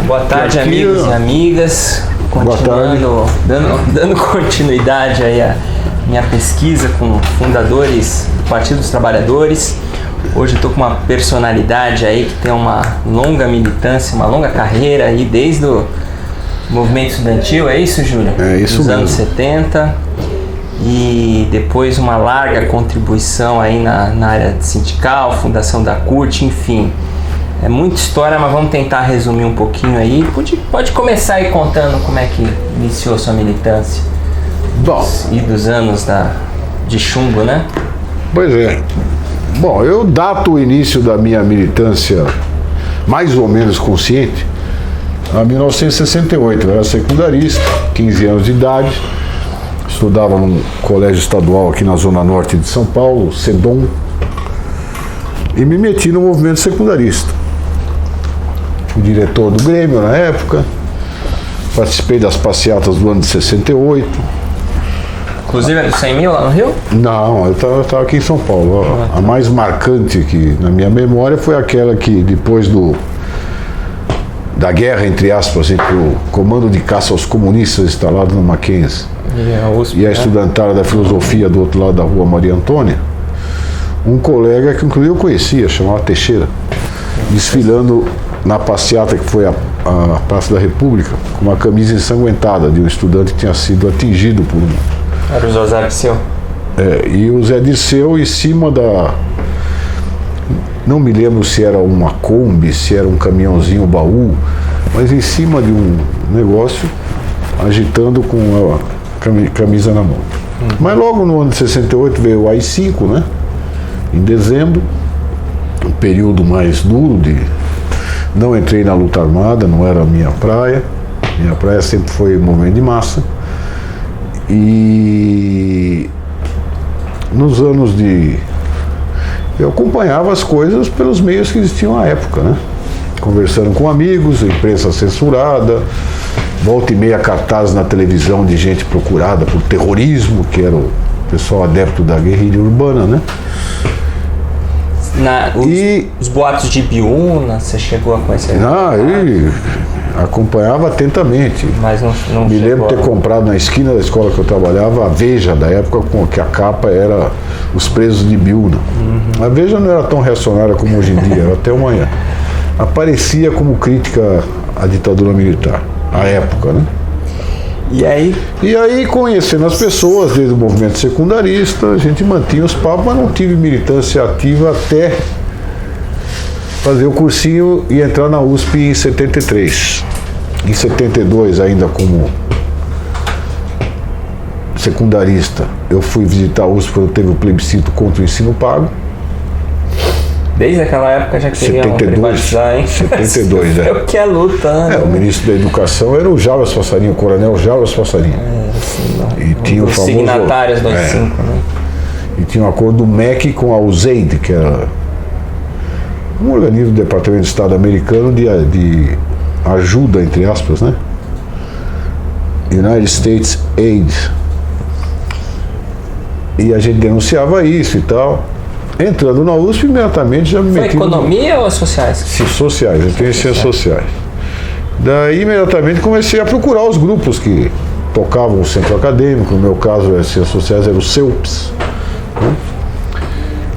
Boa tarde, amigos e amigas. Continuando, dando continuidade aí à minha pesquisa com fundadores do Partido dos Trabalhadores. Hoje eu estou com uma personalidade aí que tem uma longa militância, uma longa carreira aí desde o movimento estudantil, é isso, Júlio? É isso dos mesmo. anos 70 e depois uma larga contribuição aí na área sindical, fundação da CUT, enfim. É muita história, mas vamos tentar resumir um pouquinho aí. Pode começar aí contando como é que iniciou sua militância. Bom, E dos anos de chumbo, né? pois é. Bom, eu dato o início da minha militância mais ou menos consciente a 1968. Eu era secundarista, 15 anos de idade, estudava num colégio estadual aqui na zona norte de São Paulo, SEDOM, e me meti no movimento secundarista. Fui diretor do Grêmio na época, participei das passeatas do ano de 68. Inclusive é do 100 mil lá no Rio? Não, eu estava aqui em São Paulo. A mais marcante que na minha memória foi aquela que depois da guerra, entre aspas, entre o comando de caça aos comunistas instalado no Mackenzie e a estudantária da filosofia do outro lado da rua Maria Antônia, um colega que inclusive eu conhecia, chamava Teixeira, desfilando na passeata que foi a Praça da República, com uma camisa ensanguentada de um estudante que tinha sido atingido por Era o José Dirceu. e o Zé Dirceu em cima da... Não me lembro se era uma Kombi, se era um caminhãozinho baú, mas em cima de um negócio, agitando com a camisa na mão. Mas logo no ano de 68 veio o AI-5, né? Em dezembro, um período mais duro Não entrei na luta armada, não era a minha praia. Minha praia sempre foi movimento de massa. E nos anos eu acompanhava as coisas pelos meios que existiam à época, né? Conversando com amigos, imprensa censurada, volta e meia cartazes na televisão de gente procurada por terrorismo, que era o pessoal adepto da guerrilha urbana, né? Os boatos de Ibiúna, você chegou a conhecer? Acompanhava atentamente. Mas não Me chegou lembro ter comprado na esquina da escola que eu trabalhava a Veja da época, que a capa era Os Presos de Ibiúna. A Veja não era tão reacionária como hoje em dia, era até uma... aparecia como crítica à ditadura militar, à época, né? E aí, conhecendo as pessoas desde o movimento secundarista, a gente mantinha os papos, mas não tive militância ativa até fazer o cursinho e entrar na USP em 73. Em 72, ainda como secundarista, eu fui visitar a USP quando teve o plebiscito contra o ensino pago. Desde aquela época já queriam privatizar, hein? 72, é. O que é luta, né? O ministro da Educação era o Jarbas Passarinho, o coronel Jarbas Passarinho. E tinha o famoso... signatários do 5, né? E tinha um acordo do MEC com a USAID, que era um organismo do Departamento de Estado americano de ajuda, entre aspas, né? United States Aid. E a gente denunciava isso e tal. Entrando na USP, imediatamente já me meti... Foi economia ou sociais? Sociais, eu tenho ciências sociais. Daí, imediatamente, comecei a procurar os grupos que tocavam o centro acadêmico. No meu caso, as ciências sociais eram o CEUPS. Né?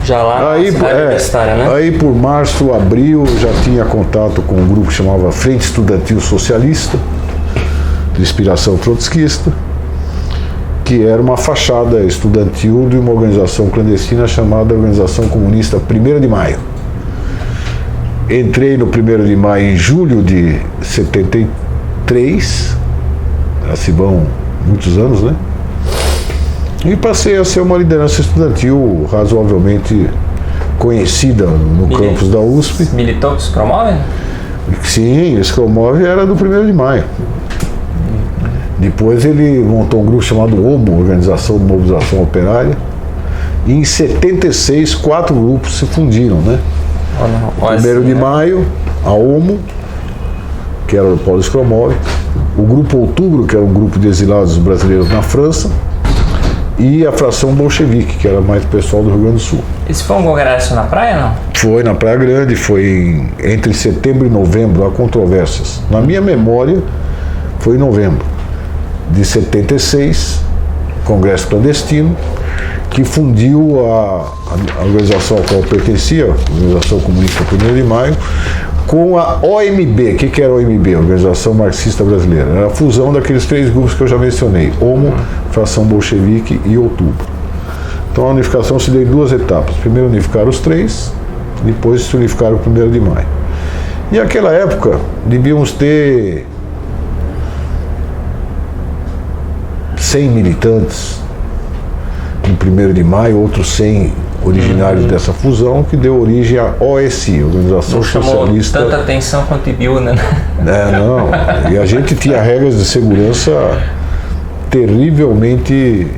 Já lá na cidade universitária, né? Aí, por março, abril, já tinha contato com um grupo que chamava Frente Estudantil Socialista, de inspiração trotskista, que era uma fachada estudantil de uma organização clandestina chamada Organização Comunista 1º de Maio. Entrei no 1º de Maio em julho de 73, se vão muitos anos, né? E passei a ser uma liderança estudantil razoavelmente conhecida no campus da USP. Militou com o Scromove? Sim, o Scromove era do 1º de Maio. Depois ele montou um grupo chamado OMO, Organização de Mobilização Operária. E em 76, 4 grupos se fundiram, né? 1º de Maio, a OMO, que era o Paulo Scromove, o Grupo Outubro, que era um grupo de exilados brasileiros na França, e a fração bolchevique, que era mais pessoal do Rio Grande do Sul. Esse foi um congresso na praia, não? Foi na Praia Grande, foi entre setembro e novembro, há controvérsias. Na minha memória, foi em novembro de 76, Congresso Clandestino, que fundiu a organização a qual eu pertencia, a Organização Comunista 1º de Maio, com a OMB. O que era a OMB? A Organização Marxista Brasileira. Era a fusão daqueles 3 grupos que eu já mencionei: Homo, Fração Bolchevique e Outubro. Então a unificação se deu em 2 etapas. Primeiro unificaram os 3, depois se unificaram o 1º de Maio. E naquela época devíamos ter 100 militantes no 1º de Maio, outros 100 originários dessa fusão, que deu origem à OSI, Organização Não chamou Socialista. tanta atenção quanto Ibiúna, né? Não. E a gente tinha regras de segurança terrivelmente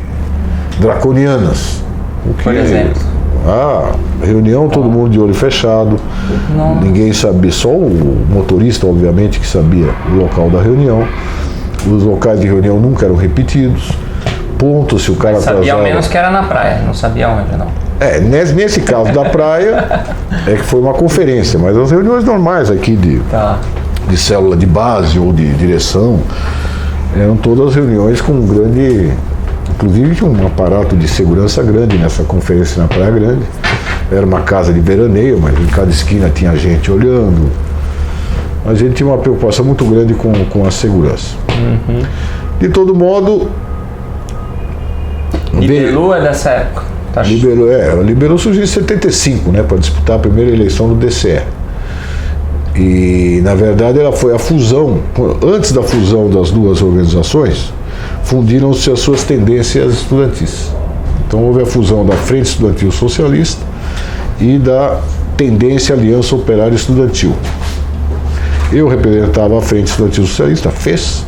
draconianas. Por exemplo? Reunião, todo mundo de olho fechado. Não. Ninguém sabia, só o motorista, obviamente, que sabia o local da reunião. Os locais de reunião nunca eram repetidos. Ponto, se o cara Sabia atrasava. ao menos que era na praia, não sabia onde, não. Nesse caso da praia, é que foi uma conferência, mas as reuniões normais aqui de célula de base ou de direção, eram todas reuniões com um grande, inclusive tinha um aparato de segurança grande nessa conferência na Praia Grande. Era uma casa de veraneio, mas em cada esquina tinha gente olhando. A gente tinha uma preocupação muito grande com a segurança. De todo modo, Libelu é dessa época. Tá? Liberou surgiu em 75, né, para disputar a primeira eleição do DCE. E, na verdade, ela foi a fusão, antes da fusão das 2 organizações, fundiram-se as suas tendências estudantis. Então houve a fusão da Frente Estudantil Socialista e da Tendência Aliança Operária Estudantil. Eu representava a Frente Estudantil Socialista, FES,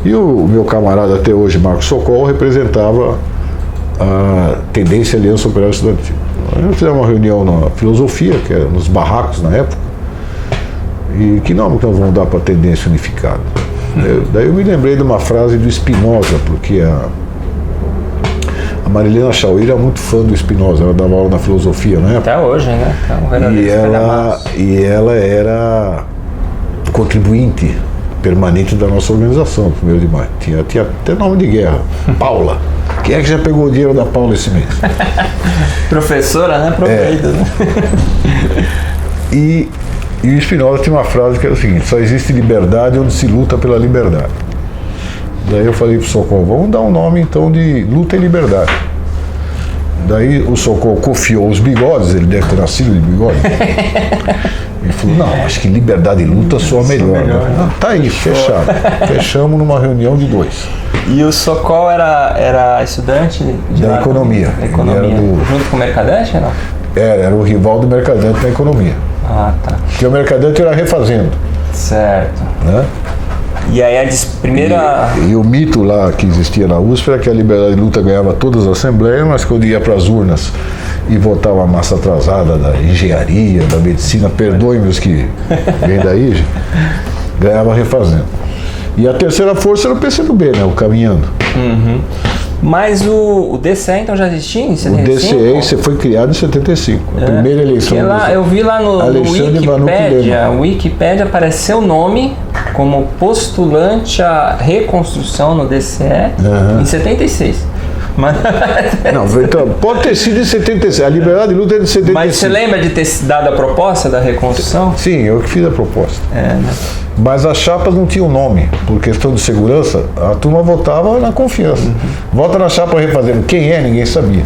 e o meu camarada até hoje, Marcos Sokol, representava a Tendência Aliança Operária Estudantil. Nós fizemos uma reunião na Filosofia, que era nos barracos na época. E que nome que nós vamos dar para a Tendência Unificada? Daí eu me lembrei de uma frase do Spinoza, porque a Marilena Chauí era muito fã do Spinoza, ela dava aula na Filosofia na época. Até hoje, né? E ela era contribuinte permanente da nossa organização, 1º de Maio. Tinha até nome de guerra. Paula. Quem é que já pegou o dinheiro da Paula esse mês? Professora, né? Aproveita, né? E o Spinoza tinha uma frase que era o seguinte: só existe liberdade onde se luta pela liberdade. Daí eu falei pro Sokol, vamos dar um nome então de Luta e Liberdade. Daí o Sokol cofiou os bigodes, ele deve ter nascido de bigode. Ele falou, não, acho que liberdade e luta soa melhor. Né? Tá aí, fechado. Fechamos numa reunião de 2. E o Sokol era estudante da economia. Da economia. Junto com o Mercadante, não? Era o rival do Mercadante na economia. Ah, tá. Porque o Mercadante era refazendo. Certo. Né? E aí a primeira... E o mito lá que existia na USP era que a Liberdade de Luta ganhava todas as assembleias, mas quando ia para as urnas e votava a massa atrasada da engenharia, da medicina, perdoem-me os que vêm daí, ganhava refazendo. E a terceira força era o PCdoB, né? O Caminhando. Mas o DCE então já existia em 75? O DCE foi criado em 75. A primeira eleição. Eu vi lá no Wikipedia apareceu o nome como postulante à reconstrução no DCE em 76. Mas... Não, então, pode ter sido em 76. A Liberdade de Luta é de 75. Mas você lembra de ter dado a proposta da reconstrução? Sim, eu que fiz a proposta. Né? Mas as chapas não tinham nome. Por questão de segurança, a turma votava na confiança. Vota na chapa refazendo. Quem é? Ninguém sabia.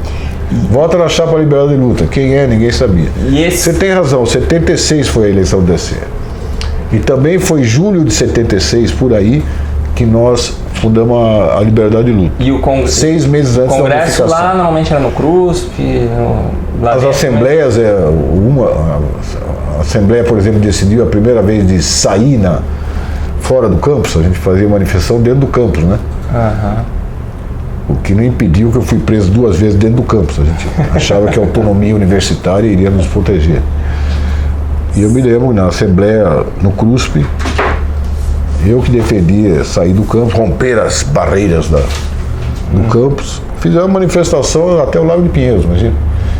Vota na chapa Liberdade de Luta. Quem é? Ninguém sabia. Você tem razão, 76 foi a eleição do DCE. E também foi julho de 76, por aí, que nós fundamos a Liberdade de Luta. E 6 meses antes da unificação. O congresso lá normalmente era no CRUSP? As assembleias, a Assembleia, por exemplo, decidiu a primeira vez de sair fora do campus. A gente fazia manifestação dentro do campus, né? O que não impediu que eu fui preso 2 vezes dentro do campus. A gente achava que a autonomia universitária iria nos proteger. E eu me lembro na Assembleia, no CRUSP, eu que defendia sair do campus, romper as barreiras do campus. Fizemos uma manifestação até o Lago de Pinheiros, imagina.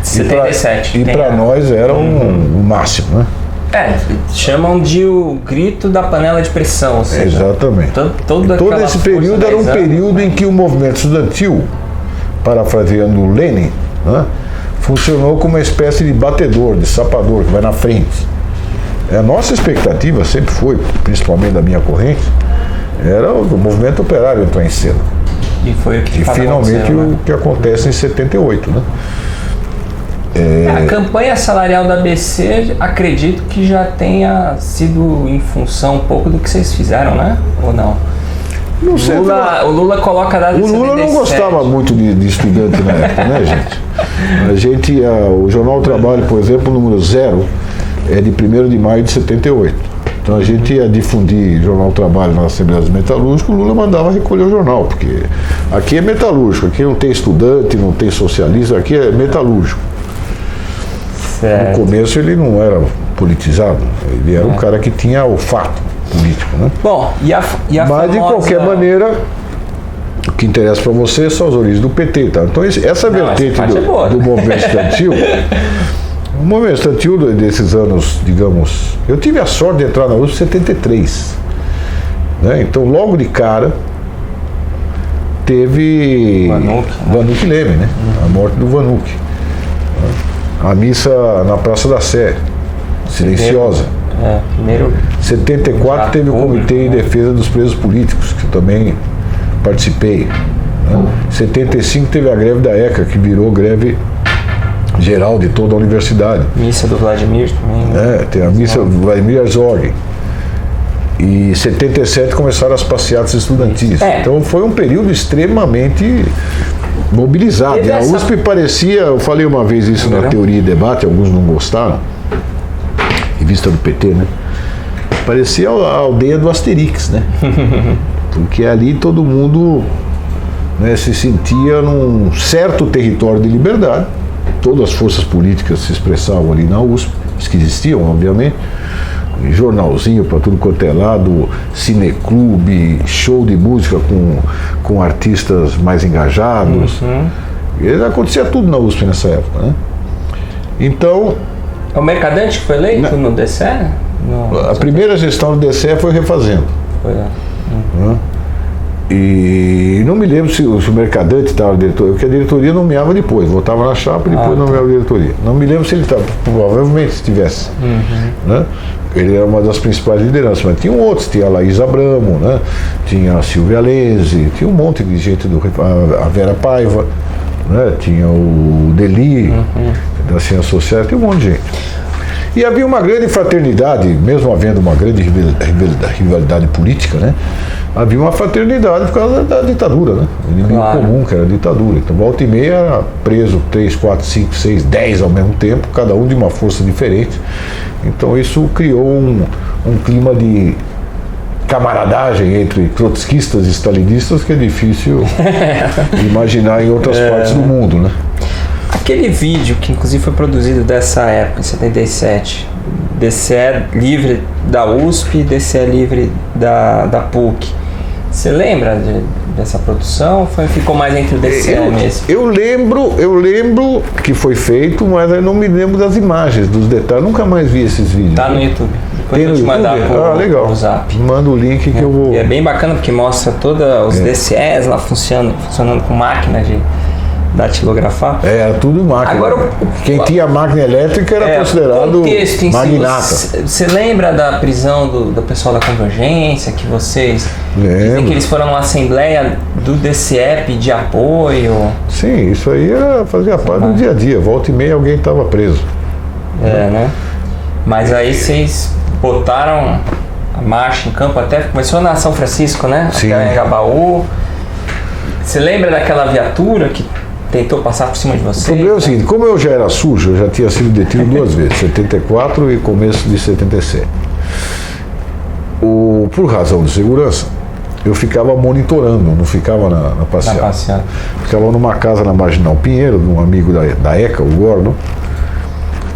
77. E para nós era o máximo, né? Chamam de o grito da panela de pressão. Ou seja, exatamente. Todo esse período era um período em que o movimento estudantil, parafraseando o Lenin, né, funcionou como uma espécie de batedor, de sapador, que vai na frente. A nossa expectativa sempre foi, principalmente da minha corrente, era o movimento operário entrar em cena. E foi o que finalmente o que acontece em 78, né? A campanha salarial da ABC, acredito que já tenha sido em função um pouco do que vocês fizeram, né? Ou não? Não sei. O Lula coloca a data de 77. O Lula não gostava muito de estudante na época, né, gente? O Jornal do Trabalho, por exemplo, o número 0 é de 1º de maio de 78. Então a gente ia difundir Jornal do Trabalho na Assembleia dos Metalúrgicos, o Lula mandava recolher o jornal, porque aqui é metalúrgico, aqui não tem estudante, não tem socialista, aqui é metalúrgico. Certo. No começo ele não era politizado, ele era um cara que tinha olfato político, né? Bom, mas famosa... de qualquer maneira, o que interessa para você são as origens do PT, tá? Então essa vertente do movimento estudantil, o movimento estudantil desses anos, digamos, eu tive a sorte de entrar na USP em 73, né? Então logo de cara teve Vanuc Leme, né? A morte do Vanuc. A missa na Praça da Sé, silenciosa. Primeiro 74 teve o Comitê de Defesa dos Presos Políticos, que eu também participei. Né? 75 teve a greve da ECA, que virou greve geral de toda a universidade. Missa do Vladimir também. Né? Tem a missa do Vladimir Herzog. E 77 começaram as passeatas estudantis. Então foi um período extremamente mobilizado. E a USP parecia, eu falei uma vez isso na teoria e debate, alguns não gostaram, revista do PT, né? Parecia a aldeia do Asterix, né? Porque ali todo mundo, né, se sentia num certo território de liberdade, todas as forças políticas se expressavam ali na USP, as que existiam, obviamente, jornalzinho para tudo quanto é lado, cineclube, show de música com artistas mais engajados. Acontecia tudo na USP nessa época, né? Então... O Mercadante que foi eleito no DCE? A primeira gestão do DCE foi refazendo. E não me lembro se o Mercadante estava na diretoria, porque a diretoria nomeava depois, votava na chapa e depois nomeava a diretoria. Não me lembro se ele estava, provavelmente estivesse. Né? Ele era uma das principais lideranças, mas tinham outros, tinha a Laís Abramo, né? Tinha a Silvia Lenze, tinha um monte de gente, a Vera Paiva, né? Tinha o Deli, das Ciências Sociais, tinha um monte de gente. E havia uma grande fraternidade, mesmo havendo uma grande rivalidade política, né? Havia uma fraternidade por causa da ditadura, né? O inimigo comum, que era a ditadura. Então, volta e meia era preso 3, 4, 5, 6, 10 ao mesmo tempo, cada um de uma força diferente. Então, isso criou um clima de camaradagem entre trotskistas e stalinistas que é difícil imaginar em outras partes do mundo, né? Aquele vídeo que inclusive foi produzido dessa época, em 77, DCE livre da USP e DCE livre da PUC. Você lembra dessa produção? Ficou mais entre o DCE mesmo? Eu lembro que foi feito, mas eu não me lembro das imagens, dos detalhes. Nunca mais vi esses vídeos. Tá no YouTube. Depois eu vou te mandar legal. pro Zap. Manda o link que eu vou... E é bem bacana porque mostra todos os DCEs lá funcionando com máquina de datilografar. Era tudo máquina. Agora, quem tinha máquina elétrica era considerado magnata. Você lembra da prisão do pessoal da Convergência, que vocês dizem que eles foram numa assembleia do DCE pedir apoio? Sim, isso aí fazia parte do dia a dia. Volta e meia alguém estava preso. Né? Mas aí vocês botaram a marcha em campo, até começou na São Francisco, né? Sim. Até Engabaú. Você lembra daquela viatura que tentou passar por cima de você? O problema é o seguinte, como eu já era sujo, eu já tinha sido detido 2 vezes, 74 e começo de 77. Por razão de segurança, eu ficava monitorando, não ficava na passeata. Ficava numa casa na Marginal Pinheiro, de um amigo da ECA, o Gordon.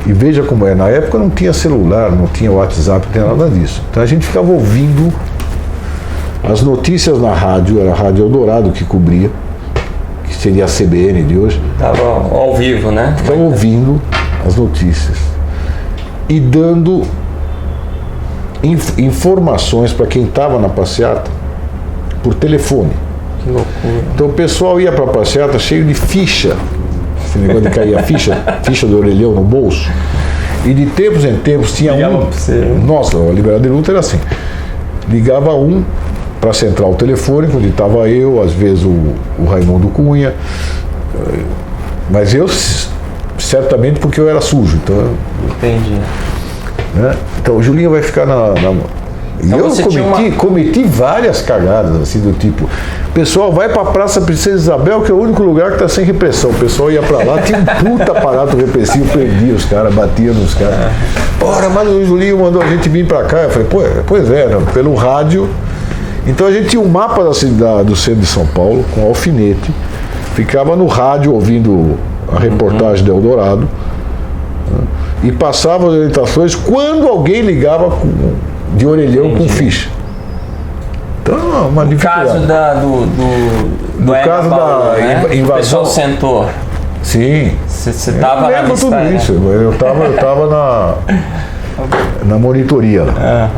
E veja como é, na época não tinha celular, não tinha WhatsApp, não tinha nada disso. Então a gente ficava ouvindo as notícias na rádio, era a Rádio Eldorado que cobria, que seria a CBN de hoje. Estava ao vivo, né? Estava ouvindo as notícias e dando informações para quem estava na passeata por telefone. Que loucura. Então o pessoal ia para a passeata cheio de ficha, esse negócio de cair a ficha do orelhão no bolso. E de tempos em tempos tinha Nossa, a Liberdade de Luta era assim. Ligava um para a central telefônica, onde estava eu, às vezes o Raimundo Cunha. Mas eu, certamente porque eu era sujo. Então, entendi. Né? Então o Julinho vai ficar na e eu cometi várias cagadas, assim, do tipo, o pessoal vai pra Praça Princesa Isabel, que é o único lugar que tá sem repressão. O pessoal ia pra lá, tinha um puta aparato repressivo, prendia os caras, batia nos caras. Ora, mas o Julinho mandou a gente vir pra cá. Eu falei, pois é, não, pelo rádio. Então a gente tinha um mapa da cidade, do centro de São Paulo, com alfinete, ficava no rádio ouvindo a reportagem do Eldorado, né, e passava as orientações quando alguém ligava de orelhão com ficha. Então, uma dificuldade. No caso da invasão. O pessoal sentou. Sim. Você estava na lista, tudo isso. Eu estava na monitoria lá.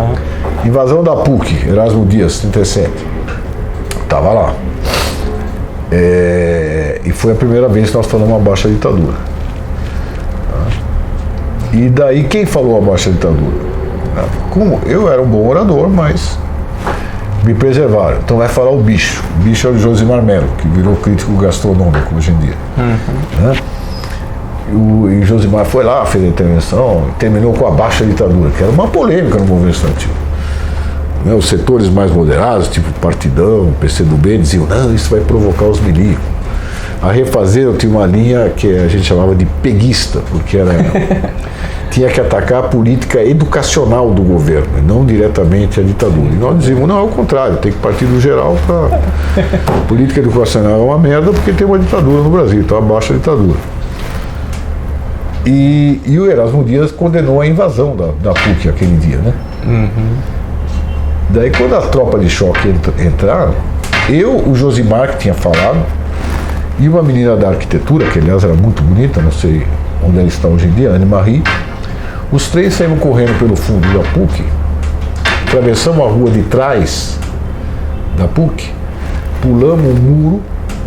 Invasão da PUC, Erasmo Dias, 37. Estava lá. E foi a primeira vez que nós falamos abaixo da ditadura. E daí quem falou abaixo da ditadura? Como eu era um bom orador, mas me preservaram. Então vai falar o bicho. O bicho é o Josimar Melo, que virou crítico gastronômico hoje em dia. Né? E o Josimar foi lá, fez a intervenção, terminou com a baixa ditadura, que era uma polêmica no movimento estudantil. Né? Os setores mais moderados, tipo Partidão, PCdoB, diziam, não, isso vai provocar os milicos. A Refazer eu tinha uma linha que a gente chamava de peguista, porque tinha que atacar a política educacional do governo, e não diretamente a ditadura. E nós dizíamos, não, é o contrário, tem que partir do geral para... A política educacional é uma merda porque tem uma ditadura no Brasil, então abaixa a ditadura. E o Erasmo Dias condenou a invasão da PUC aquele dia, né? Daí quando a tropa de choque entraram, o Josimar, que tinha falado, e uma menina da arquitetura, que aliás era muito bonita, não sei onde ela está hoje em dia, Anne Marie, os três saímos correndo pelo fundo da PUC, atravessamos a rua de trás da PUC, pulamos um muro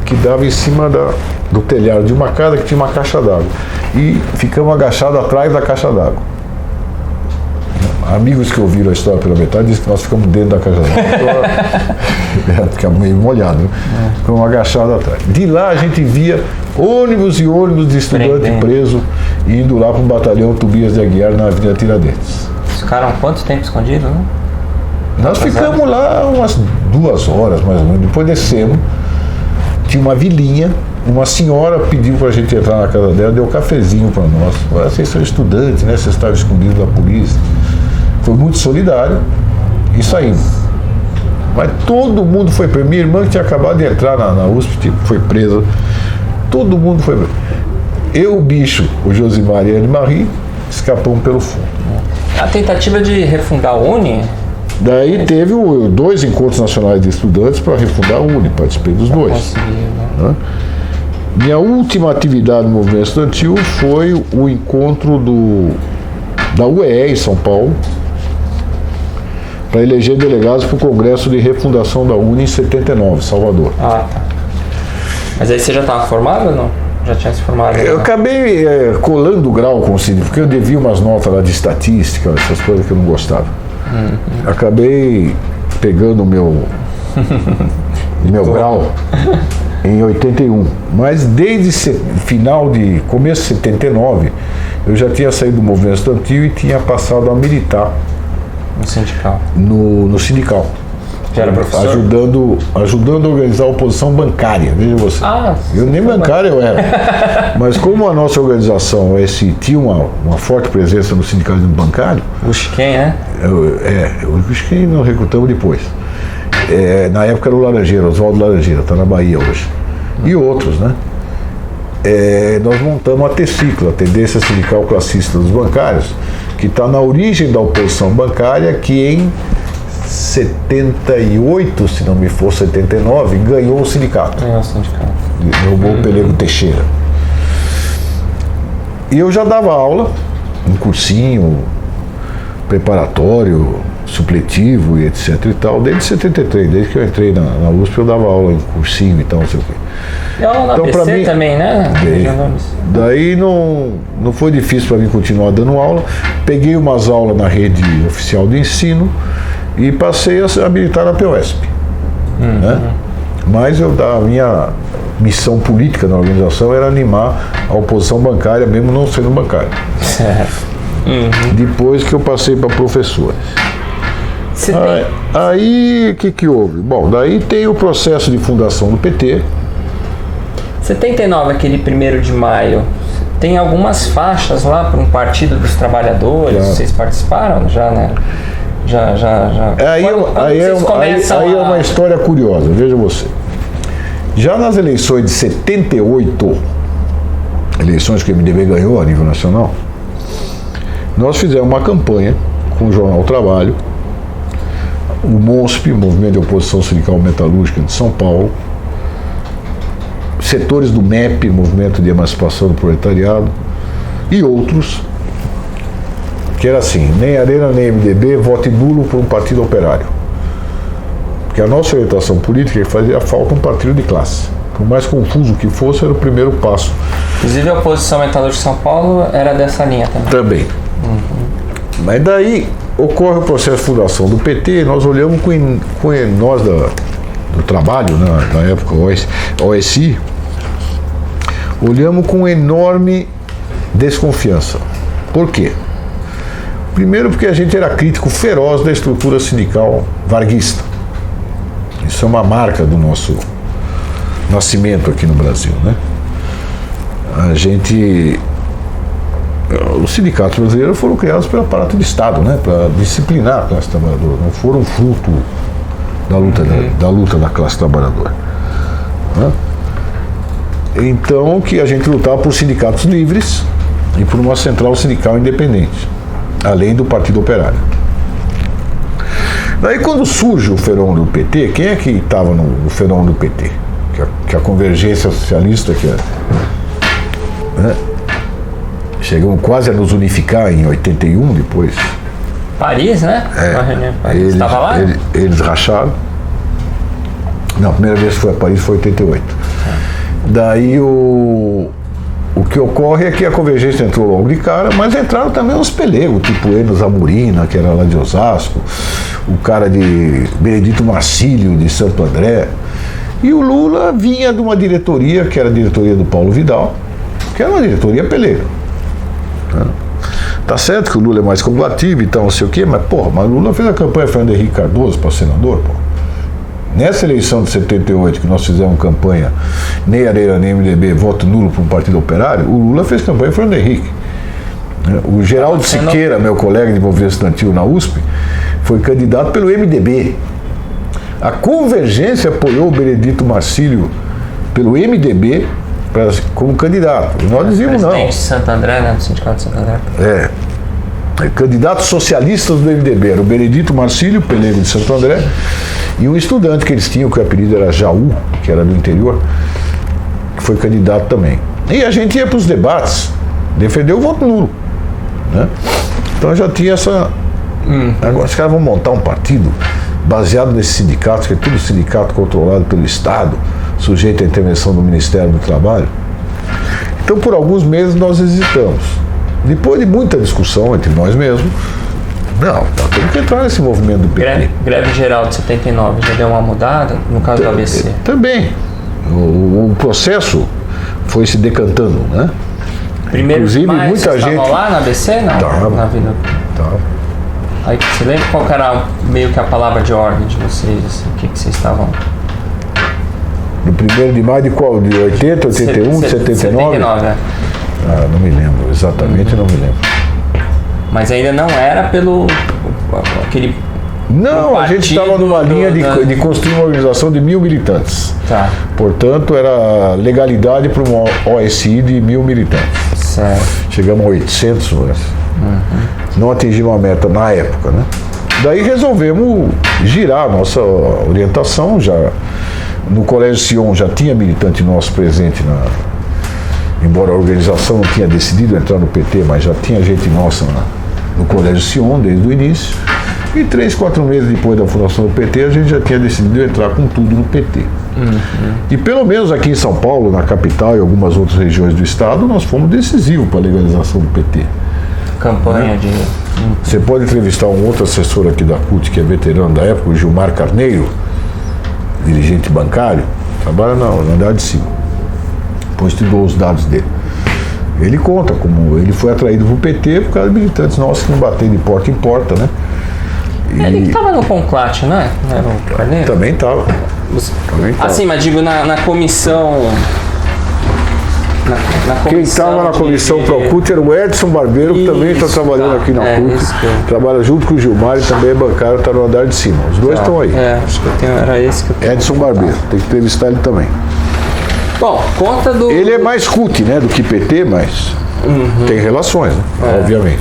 que dava em cima do telhado de uma casa que tinha uma caixa d'água e ficamos agachados atrás da caixa d'água. Amigos que ouviram a história pela metade dizem que nós ficamos dentro da caixa d'água. Ficamos meio molhados, né? Ficamos agachados atrás. De lá a gente via ônibus e ônibus de estudante preso indo lá para o batalhão Tobias de Aguiar na Avenida Tiradentes. Ficaram quanto tempo escondidos, né? Nós ficamos lá umas 2 horas, mais ou menos. Depois descemos, tinha uma vilinha, uma senhora pediu para a gente entrar na casa dela, deu um cafezinho para nós. Vocês são estudantes, né? Vocês estavam escondidos da polícia. Foi muito solidário e saímos. Mas todo mundo foi preso. Minha irmã que tinha acabado de entrar na USP, foi presa. Todo mundo foi preso. Eu, o bicho, o Josimar e a Anne Marie, escapamos pelo fundo. A tentativa de refundar a UNE? Daí teve 2 encontros nacionais de estudantes para refundar a UNE, participei dos 2. Né? Minha última atividade no movimento estudantil foi o encontro da UEE em São Paulo, para eleger delegados para o Congresso de Refundação da UNE em 79, Salvador. Ah, tá. Mas aí você já estava formado ou não? Já tinha se formado? Eu acabei colando o grau com o Cid, porque eu devia umas notas lá de estatística, essas coisas que eu não gostava. Acabei pegando o meu grau em 81. Mas desde começo de 79, eu já tinha saído do movimento estudantil e tinha passado a militar. No sindical? No sindical. Já era professor? Ajudando a organizar a oposição bancária, veja você. Eu nem bancário eu era. Mas como a nossa organização tinha uma forte presença no sindicalismo bancário... O Chiquem, né? O Chiquem nós recrutamos depois. Na época era o Laranjeira, Oswaldo Laranjeira, está na Bahia hoje. E outros, né? Nós montamos a T-Ciclo, a Tendência Sindical Classista dos Bancários, que está na origem da oposição bancária, que em 78, se não me for 79, ganhou o sindicato. Derrubou o Pelego Teixeira. E eu já dava aula, um cursinho preparatório, supletivo e etc e tal, desde 73, desde que eu entrei na USP eu dava aula em cursinho e tal, não sei o quê. E aula na então, ABC mim, também, né? Daí não foi difícil para mim continuar dando aula. Peguei umas aulas na rede oficial de ensino e passei a se habilitar na POSP. Né? Mas a minha missão política na organização era animar a oposição bancária, mesmo não sendo bancário. Depois que eu passei para professores. Aí o que houve? Bom, daí tem o processo de fundação do PT. 79, aquele 1º de maio, tem algumas faixas lá para um Partido dos Trabalhadores, vocês participaram já, né? Já. Aí é uma história curiosa, veja você. Já nas eleições de 78, eleições que o MDB ganhou a nível nacional, nós fizemos uma campanha com o Jornal Trabalho, o MOSP, Movimento de Oposição Sindical Metalúrgica de São Paulo, setores do MEP, Movimento de Emancipação do Proletariado, e outros, que era assim: nem Arena nem MDB, vote nulo por um partido operário. Porque a nossa orientação política fazia falta um partido de classe. Por mais confuso que fosse, era o primeiro passo. Inclusive a oposição metalúrgica de São Paulo era dessa linha também. Mas daí ocorre o processo de fundação do PT, nós olhamos nós do trabalho, né, na época OSI, olhamos com enorme desconfiança. Por quê? Primeiro porque a gente era crítico feroz da estrutura sindical varguista. Isso é uma marca do nosso nascimento aqui no Brasil, né? Os sindicatos brasileiros foram criados pelo aparato de Estado, né? Para disciplinar a classe trabalhadora, não foram fruto da luta da classe trabalhadora, né? Então que a gente lutava por sindicatos livres e por uma central sindical independente, além do Partido Operário. Daí quando surge o fenômeno do PT, quem é que estava no fenômeno do PT? Que a convergência socialista, né? Chegamos quase a nos unificar em 81 depois. Paris, né? Paris. Estava lá? Eles racharam. Não, a primeira vez que foi a Paris foi em 88. Daí o que ocorre é que a convergência entrou logo de cara, mas entraram também uns pelegos, tipo Enos Amurina, que era lá de Osasco, o cara de Benedito Marcílio, de Santo André. E o Lula vinha de uma diretoria, que era a diretoria do Paulo Vidal, que era uma diretoria peleira. Tá certo que o Lula é mais combativo e tal, não sei o quê, mas o Lula fez a campanha Fernando Henrique Cardoso para senador, Nessa eleição de 78, que nós fizemos campanha nem Arena nem MDB, voto nulo para um partido operário, o Lula fez campanha Fernando Henrique. O Geraldo Siqueira, meu colega de movimento estudantil na USP, foi candidato pelo MDB. A Convergência apoiou o Benedito Marcílio pelo MDB como candidato. E nós dizíamos não. Presidente de Santo André, né? Do Sindicato de Santo André. Candidatos socialistas do MDB era o Benedito Marcílio, pelego de Santo André, e um estudante que eles tinham, que o apelido era Jaú, que era do interior, que foi candidato também. E a gente ia para os debates, defender o voto nulo, né? Então já tinha essa... Agora os caras vão montar um partido baseado nesses sindicatos, que é tudo sindicato controlado pelo Estado, sujeito à intervenção do Ministério do Trabalho. Então por alguns meses nós hesitamos. Depois de muita discussão entre nós mesmos, temos que entrar nesse movimento do PT. Greve geral de 79 já deu uma mudada, no caso do ABC? Também. O processo foi se decantando, né? Inclusive, muita gente estava lá na ABC? Não? Tava. Na vida. Tava. Aí você lembra qual era meio que a palavra de ordem de vocês? Assim, o que vocês estavam... No 1º de maio de qual? De 80, 81, 79? 79, é. Não me lembro, exatamente não me lembro. Mas ainda não era pelo aquele... Não, a gente estava numa linha de construir uma organização de 1.000 militantes. Tá. Portanto, era legalidade para uma OSI de 1.000 militantes. Certo. Chegamos a 800, mas não atingimos a meta na época, né? Daí resolvemos girar a nossa orientação. Já no Colégio Sion já tinha militante nosso presente, embora a organização não tinha decidido entrar no PT, mas já tinha gente nossa no Colégio Sion desde o início. E 3, 4 meses depois da fundação do PT, a gente já tinha decidido entrar com tudo no PT. E pelo menos aqui em São Paulo, na capital e algumas outras regiões do estado, nós fomos decisivos para a legalização do PT. Campanha de... Você pode entrevistar um outro assessor aqui da CUT, que é veterano da época, o Gilmar Carneiro, dirigente bancário, trabalha na andar de cima. Depois estudou os dados dele. Ele conta como ele foi atraído para o PT por causa de militantes nossos que não bateram de porta em porta, né? Ele que estava no Conclate, né? Não era o Carneiro? Também estava. Assim, mas digo, na comissão... Quem estava na comissão ProCult era o Edson Barbeiro, que também está trabalhando aqui na CUT. Trabalha junto com o Gilmar e também é bancário, está no andar de cima. Os dois estão aí. Acho que era esse que eu tenho. Edson Barbeiro, tem que entrevistar ele também. Bom, conta do... Ele é mais CUT, né, do que PT, mas tem relações, né, obviamente.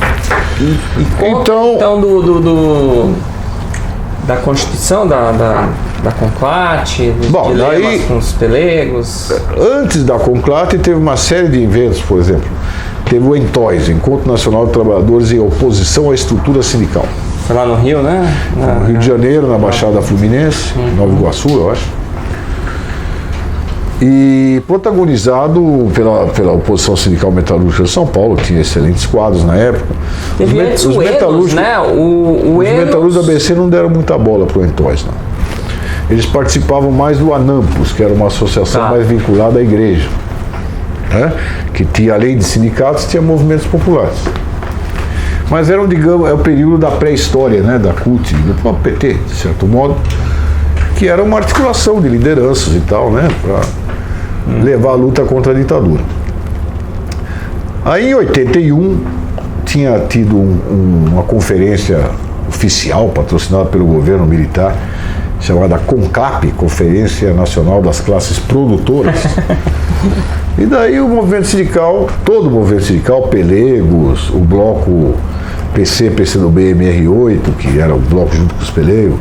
E conta, então da Constituição, da Conclate, dos dilemas com os pelegos. Antes da Conclate teve uma série de eventos, por exemplo. Teve o ENTOIS, Encontro Nacional de Trabalhadores em Oposição à Estrutura Sindical. Foi lá no Rio, né? No Rio de Janeiro, na Baixada Fluminense, Nova Iguaçu, eu acho. E protagonizado pela oposição sindical metalúrgica de São Paulo, que tinha excelentes quadros na época. Teve os metalúrgicos, né? Os metalúrgicos da ABC não deram muita bola para o ENTOIS, não. Eles participavam mais do ANAMPOS, que era uma associação mais vinculada à igreja, né? Que tinha, além de sindicatos, tinha movimentos populares. Mas eram, digamos, é o período da pré-história, né? Da CUT, do próprio PT, de certo modo, que era uma articulação de lideranças e tal, né? Para levar a luta contra a ditadura. Aí em 81 tinha tido uma conferência oficial patrocinada pelo governo militar chamada CONCAP, Conferência Nacional das Classes Produtoras. E daí o movimento sindical, todo o movimento sindical, Pelegos, o bloco PC, PCdoB, MR8, que era o bloco junto com os Pelegos,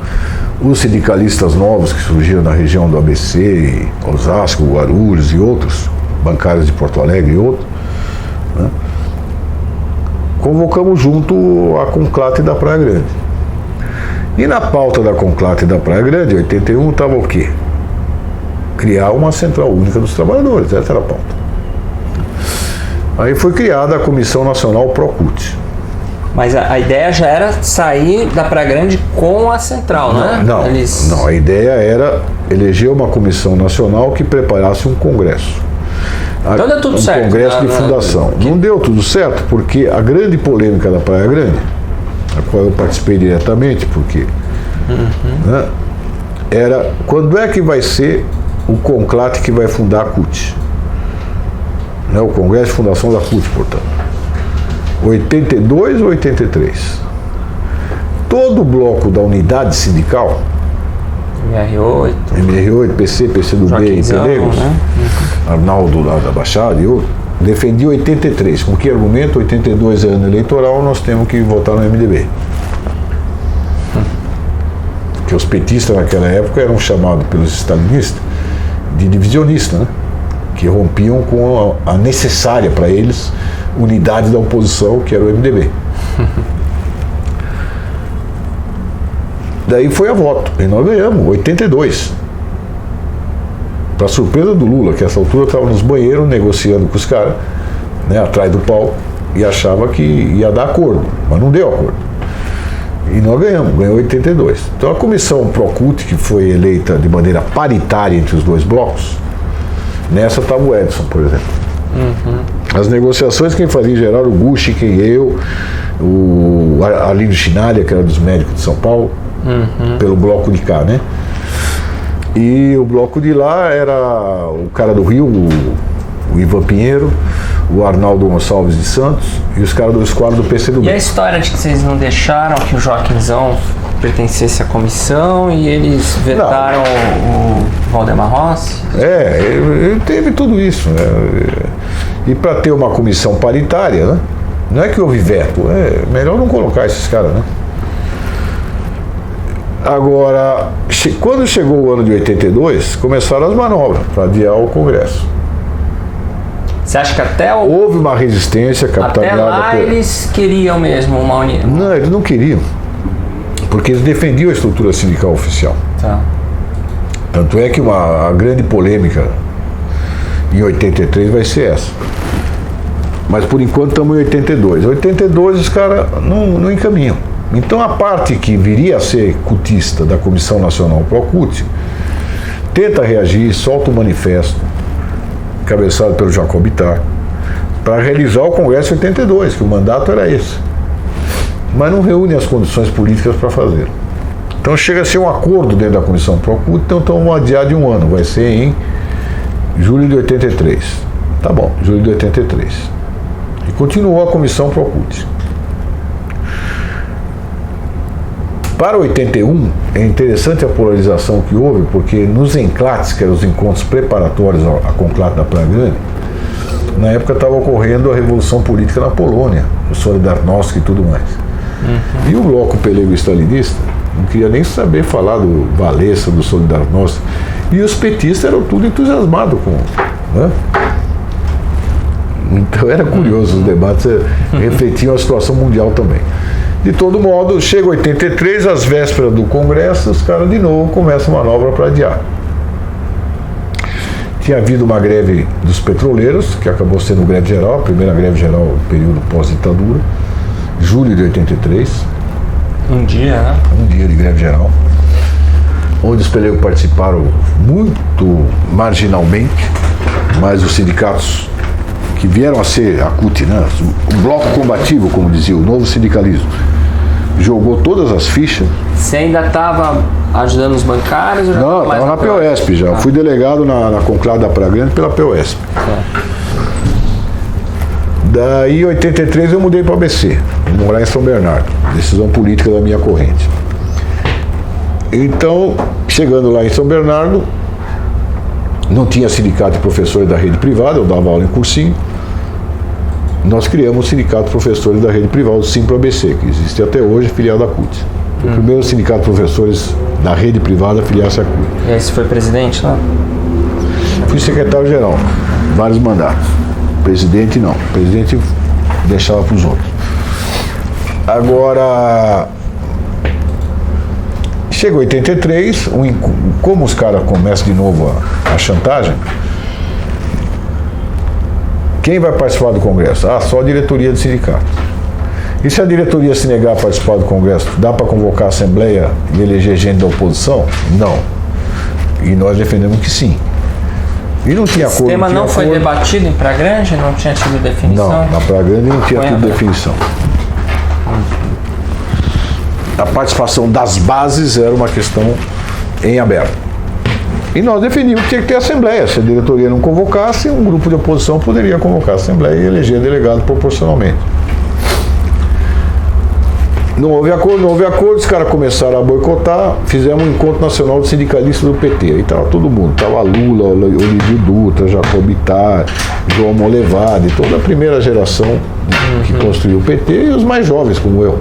os sindicalistas novos que surgiram na região do ABC, Osasco, Guarulhos e outros, bancários de Porto Alegre e outros, né? Convocamos junto a Conclate da Praia Grande. E na pauta da Conclate da Praia Grande, em 81, estava o quê? Criar uma central única dos trabalhadores, essa era a pauta. Aí foi criada a Comissão Nacional ProCult. Mas a ideia já era sair da Praia Grande com a central, né? Não, a ideia era eleger uma comissão nacional que preparasse um congresso. Então deu tudo certo. Um congresso de fundação. Não deu tudo certo, porque a grande polêmica da Praia Grande, a qual eu participei diretamente, porque né, era quando é que vai ser o Conclate que vai fundar a CUT? Né, o Congresso de Fundação da CUT, portanto. 82 ou 83? Todo o bloco da unidade sindical, MR8, PC, PCdoB e Pelegos, né? Arnaldo lá da Baixada e outro, defendia 83. Com que argumento? 82 é ano eleitoral, nós temos que votar no MDB. Porque os petistas naquela época eram chamados pelos stalinistas de divisionistas, né? Que rompiam com a necessária para eles unidade da oposição, que era o MDB. Daí foi a voto, e nós ganhamos, 82. Para surpresa do Lula, que a essa altura estava nos banheiros negociando com os caras, né, atrás do palco, e achava que ia dar acordo, mas não deu acordo. E nós ganhou 82. Então a comissão ProCult, que foi eleita de maneira paritária entre os dois blocos, nessa estava o Edson, por exemplo. As negociações quem fazia em geral era o Gucci, eu, o Arlindo Chinalha, que era dos médicos de São Paulo, pelo bloco de cá, né? E o bloco de lá era o cara do Rio, o Ivan Pinheiro, o Arnaldo Gonçalves de Santos e os caras do esquadro do PCdoB. E a história de que vocês não deixaram que o Joaquinzão pertencesse à comissão e eles vetaram o Valdemar Rossi? Ele teve tudo isso, né? E para ter uma comissão paritária, né? Não é que houve veto, é melhor não colocar esses caras, né? Agora, quando chegou o ano de 82, começaram as manobras para adiar o Congresso. Você acha que até houve uma resistência capitaneada... Até lá eles queriam mesmo uma união? Não, eles não queriam. Porque eles defendiam a estrutura sindical oficial. Tá. Tanto é que a grande polêmica em 83 vai ser essa. Mas por enquanto estamos em 82. Em 82 os caras não encaminham. Então a parte que viria a ser cutista da Comissão Nacional Pro-CUT tenta reagir, solta um manifesto, cabeçado pelo Jacob Ittar, para realizar o Congresso 82, que o mandato era esse. Mas não reúne as condições políticas para fazer. Então chega a ser um acordo dentro da Comissão Pro-CUT, então vamos adiar de um ano, vai ser em julho de 83. Tá bom, julho de 83. E continuou a Comissão Pro-CUT. Para 81, é interessante a polarização que houve, porque nos enclates, que eram os encontros preparatórios à conclave da Praia Grande, na época estava ocorrendo a Revolução Política na Polônia, o Solidarnosc e tudo mais. E o bloco pelego-stalinista não queria nem saber falar do Walesa, do Solidarnosc, e os petistas eram tudo entusiasmados com... Né? Então era curioso, os debates refletiam a situação mundial também. De todo modo, chega 83, às vésperas do Congresso, os caras de novo começam a manobra para adiar. Tinha havido uma greve dos petroleiros, que acabou sendo greve geral, a primeira greve geral do período pós-ditadura, julho de 83. Um dia, né? Um dia de greve geral, onde os pelegos participaram muito marginalmente, mas os sindicatos que vieram a ser a CUT, né? O bloco combativo, como dizia, o novo sindicalismo, jogou todas as fichas. Você ainda estava ajudando os bancários? Ou já não, estava na POSP já. Fui delegado na conclave da Praia Grande pela POSP. Daí, em 83, eu mudei para ABC, morar em São Bernardo. Decisão política da minha corrente. Então, chegando lá em São Bernardo, não tinha sindicato de professores da rede privada, eu dava aula em cursinho. Nós criamos o Sindicato de Professores da Rede Privada, o Simpro-ABC, que existe até hoje, filial da CUT. Foi o primeiro sindicato de professores da rede privada a filiar-se à CUT. E aí você foi presidente lá? Fui secretário-geral, vários mandatos. Presidente não, presidente deixava para os outros. Agora, chega 83, como os caras começam de novo a chantagem, quem vai participar do Congresso? Só a diretoria do sindicato. E se a diretoria se negar a participar do Congresso, dá para convocar a Assembleia e eleger gente da oposição? Não. E nós defendemos que sim. E não tinha acordo. O tema não foi debatido em Praia Grande? Não tinha tido definição? Não, na Praia Grande não tinha tido definição. A participação das bases era uma questão em aberto. E nós definimos que tinha que ter Assembleia. Se a diretoria não convocasse, um grupo de oposição poderia convocar a Assembleia e eleger delegado proporcionalmente. Não houve acordo, os caras começaram a boicotar, fizemos um encontro nacional de sindicalistas do PT. Aí estava todo mundo, estava Lula, Olívio Dutra, Jacob Ittar, João Molevade, toda a primeira geração que construiu o PT e os mais jovens como eu.